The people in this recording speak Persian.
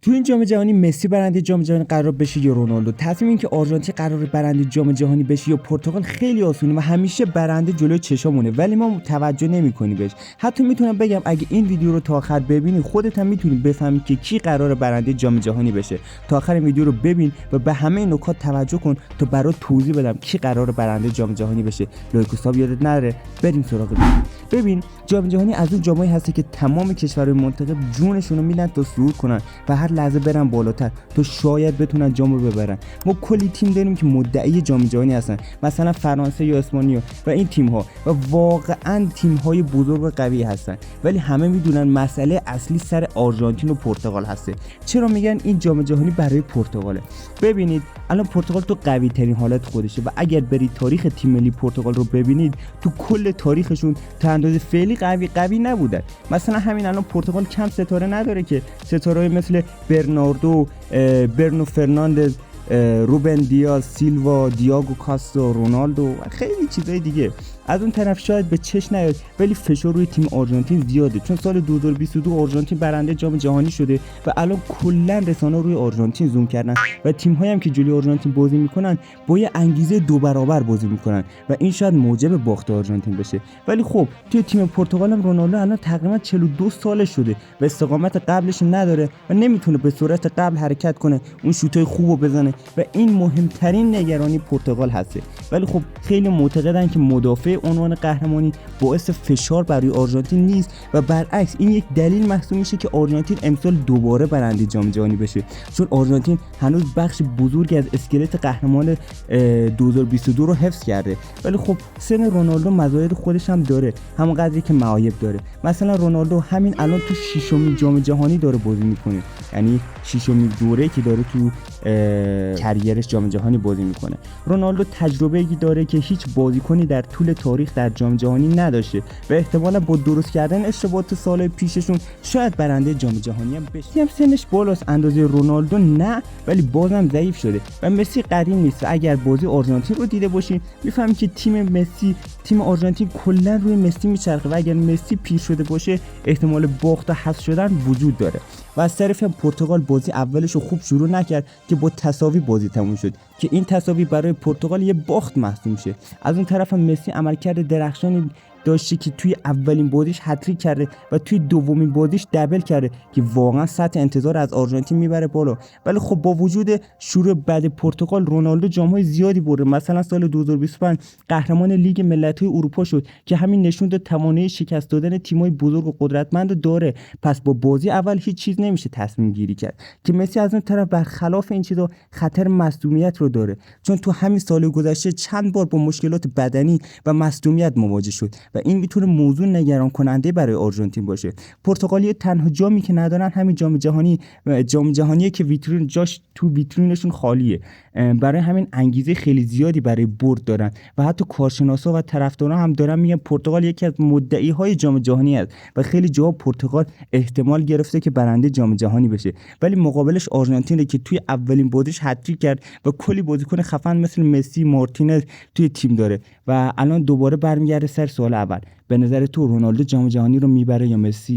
تو این جام جهانی مسی برنده جام جهانی قرار بشه یا رونالدو؟ تصمیم این که آرژانتین قرار برنده جام جهانی بشه یا پرتغال خیلی آسونه و همیشه برنده جلوی چشامونه، ولی ما توجه نمی‌کنی بهش. حتی میتونم بگم اگه این ویدیو رو تا آخر ببینی خودت هم میتونی بفهمی که کی قرار برنده جام جهانی بشه. تا آخر ویدیو رو ببین و به همه نکات توجه کن تا برات توضیح بدم کی قرار برنده جام جهانی بشه. لایک و ساب یادت نره. بریم سراغ ویدیو. ببین جام جهانی از اون جامایی هستی که تمام کشورهای منطقه جونشون رو میدن تا صعود کنن و هر لحظه برن بالاتر تا شاید بتونن جام رو ببرن. ما کلی تیم داریم که مدعی جام جهانی هستن، مثلا فرانسه یا اسپانیا و این تیم ها، و واقعا تیم های بزرگ و قوی هستن، ولی همه میدونن مسئله اصلی سر آرژانتین و پرتغال هسته. چرا میگن این جام جهانی برای پرتغاله؟ ببینید الان پرتغال تو قوی ترین حالت خودشه و اگر برید تاریخ تیم ملی پرتغال رو ببینید تو کل تاریخشون تا اندازه فعلی قوی نبودن. مثلا همین الان پرتغال کم ستاره نداره که ستاره‌ای مثل برنو فرناندز، روبن دیاز، سیلوا، دیاگو کاستا، رونالدو و خیلی چیزای دیگه. از اون طرف شاید به چشم نیاد ولی فشار روی تیم آرژانتین زیاده، چون سال 2022 آرژانتین برنده جام جهانی شده و الان کلا رسانه‌ها روی آرژانتین زوم کردن و تیم‌هایی هم که جلوی آرژانتین بازی میکنن با یه انگیزه 2 برابر بازی میکنن و این شاید موجب باخت آرژانتین بشه. ولی خب توی تیم پرتغال هم رونالدو الان تقریبا 42 سالش شده و استقامت قبلش نداره و نمیتونه به سرعت قبل حرکت کنه، اون شوتای خوبو بزنه و این مهمترین نگرانی پرتغال هسته. ولی خب خیلی معتقدن که مدافع عنوان قهرمانی باعث فشار برای آرژانتین نیست و برعکس این یک دلیل محسوب میشه که آرژانتین امسال دوباره برنده جام جهانی بشه، چون آرژانتین هنوز بخش بزرگی از اسکلت قهرمان 2022 رو حفظ کرده. ولی خب سن رونالدو مزایا خودش هم داره، همون قدری که معایب داره. مثلا رونالدو همین الان تو 6مین جام جهانی داره بازی میکنه، یعنی 6مین دوره که داره تو کریرش جام جهانی بازی میکنه. رونالدو تجربه‌ای داره که هیچ بازیکنی در طول تاریخ در جام جهانی نداشته و احتمالاً با درست کردن اشتباهات سال پیششون شاید برنده جام جهانی هم بشه. هم سنش بالاست، اندازه رونالدو نه، ولی بازم ضعیف شده و مسی قریب نیست. اگر بازی آرژانتین رو دیده باشیم میفهمیم که تیم آرژانتین کلا روی مسی میچرخه و اگر مسی پیر شده باشه احتمال باخت و حذف شدن وجود داره. و از طرف پرتغال بازی اولش رو خوب شروع نکرد که با تساوی بازی تموم شد که این تساوی برای پرتغال یه باخت محسوب میشه. از اون طرف هم مسی عملکرد درخشانی داشته که توی اولین بازیش هتریک کرده و توی دومین بازیش دبل کرده که واقعا سطح انتظار از آرژانتین میبره بالا. ولی خب با وجود شروع بد پرتغال رونالدو جام‌های زیادی برده. مثلا سال 2025 قهرمان لیگ ملت‌های اروپا شد که همین نشون داد توانایی شکست دادن تیم‌های بزرگ و قدرتمند داره. پس با بازی اول هیچ چیز نمیشه تصمیم گیری کرد که مسی از اون طرف برخلاف این چیزا خطر مصدومیت رو داره، چون تو همین سال گذشته چند بار با مشکلات بدنی و مصدومیت مواجه شد و این میتونه موضوع نگران کننده برای آرژانتین باشه. پرتغالی تنها جامی که ندارن همین جام جهانیه که جاش تو ویترینشون خالیه. برای همین انگیزه خیلی زیادی برای برد دارن و حتی کارشناسا و طرفدارا هم دارن میگن پرتغال یکی از مدعی‌های جام جهانی است و خیلی جاها پرتغال احتمال گرفته که برنده جام جهانی بشه. ولی مقابلش آرژانتینه که توی اولین بازیش هتریک کرد و کلی بازیکن خفن مثل مسی، مارتینز توی تیم داره و الان دوباره برمیگرده سر سوال اول. به نظر تو رونالدو جام جهانی رو میبره یا مسی؟